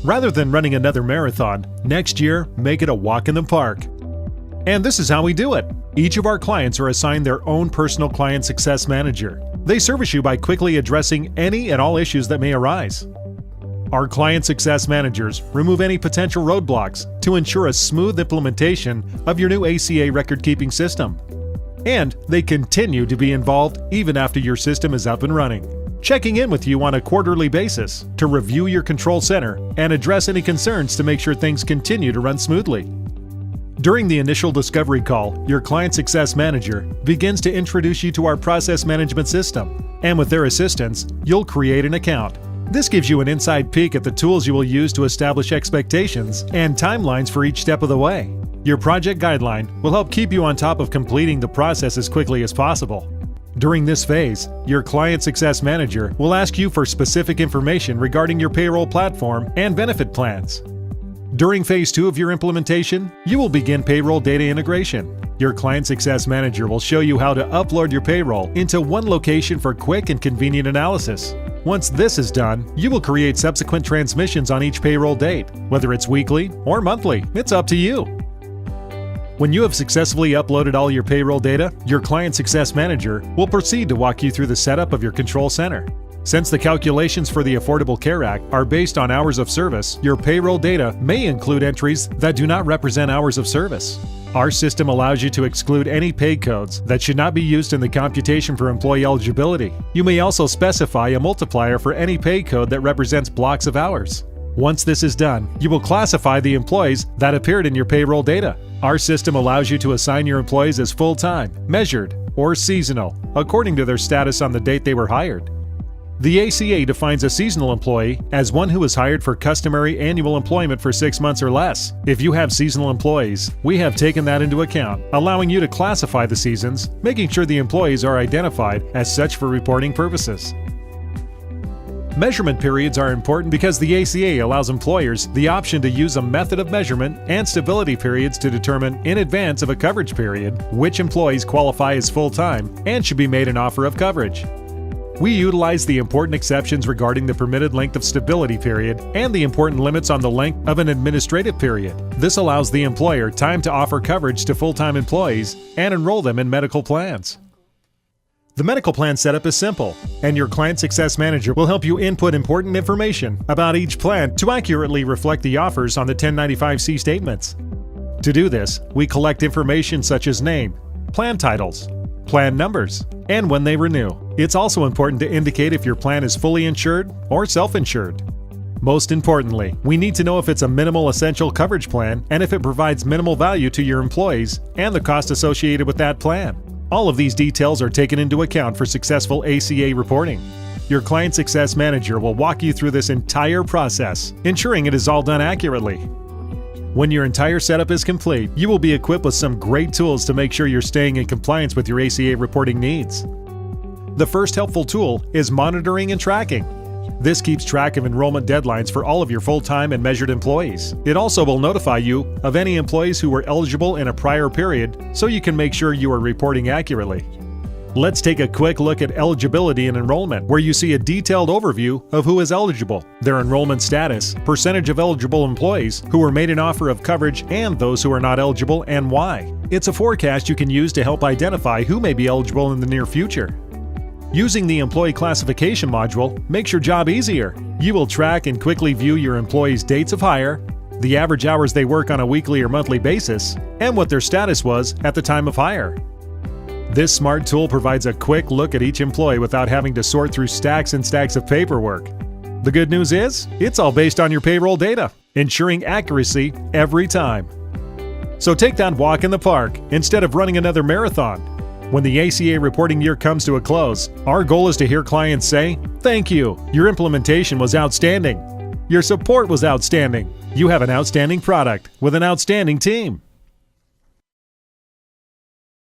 Rather than running another marathon, next year, make it a walk in the park. And this is how we do it. Each of our clients are assigned their own personal client success manager. They service you by quickly addressing any and all issues that may arise. Our client success managers remove any potential roadblocks to ensure a smooth implementation of your new ACA record-keeping system. And they continue to be involved even after your system is up and running, checking in with you on a quarterly basis to review your control center and address any concerns to make sure things continue to run smoothly. During the initial discovery call, your client success manager begins to introduce you to our process management system, and with their assistance, you'll create an account. This gives you an inside peek at the tools you will use to establish expectations and timelines for each step of the way. Your project guideline will help keep you on top of completing the process as quickly as possible. During this phase, your client success manager will ask you for specific information regarding your payroll platform and benefit plans. During Phase 2 of your implementation, you will begin payroll data integration. Your client success manager will show you how to upload your payroll into one location for quick and convenient analysis. Once this is done, you will create subsequent transmissions on each payroll date, whether it's weekly or monthly. It's up to you. When you have successfully uploaded all your payroll data, your client success manager will proceed to walk you through the setup of your control center. Since the calculations for the Affordable Care Act are based on hours of service, your payroll data may include entries that do not represent hours of service. Our system allows you to exclude any pay codes that should not be used in the computation for employee eligibility. You may also specify a multiplier for any pay code that represents blocks of hours. Once this is done, you will classify the employees that appeared in your payroll data. Our system allows you to assign your employees as full-time, measured, or seasonal, according to their status on the date they were hired. The ACA defines a seasonal employee as one who is hired for customary annual employment for 6 months or less. If you have seasonal employees, we have taken that into account, allowing you to classify the seasons, making sure the employees are identified as such for reporting purposes. Measurement periods are important because the ACA allows employers the option to use a method of measurement and stability periods to determine in advance of a coverage period which employees qualify as full-time and should be made an offer of coverage. We utilize the important exceptions regarding the permitted length of stability period and the important limits on the length of an administrative period. This allows the employer time to offer coverage to full-time employees and enroll them in medical plans. The medical plan setup is simple, and your client success manager will help you input important information about each plan to accurately reflect the offers on the 1095-C statements. To do this, we collect information such as name, plan titles, plan numbers, and when they renew. It's also important to indicate if your plan is fully insured or self-insured. Most importantly, we need to know if it's a minimal essential coverage plan and if it provides minimal value to your employees and the cost associated with that plan. All of these details are taken into account for successful ACA reporting. Your client success manager will walk you through this entire process, ensuring it is all done accurately. When your entire setup is complete, you will be equipped with some great tools to make sure you're staying in compliance with your ACA reporting needs. The first helpful tool is monitoring and tracking. This keeps track of enrollment deadlines for all of your full-time and measured employees. It also will notify you of any employees who were eligible in a prior period so you can make sure you are reporting accurately. Let's take a quick look at eligibility and enrollment, where you see a detailed overview of who is eligible, their enrollment status, percentage of eligible employees who were made an offer of coverage, and those who are not eligible and why. It's a forecast you can use to help identify who may be eligible in the near future. Using the Employee Classification module makes your job easier. You will track and quickly view your employees' dates of hire, the average hours they work on a weekly or monthly basis, and what their status was at the time of hire. This smart tool provides a quick look at each employee without having to sort through stacks and stacks of paperwork. The good news is, it's all based on your payroll data, ensuring accuracy every time. So take that walk in the park instead of running another marathon. When the ACA reporting year comes to a close, our goal is to hear clients say, "Thank you, your implementation was outstanding. Your support was outstanding. You have an outstanding product with an outstanding team."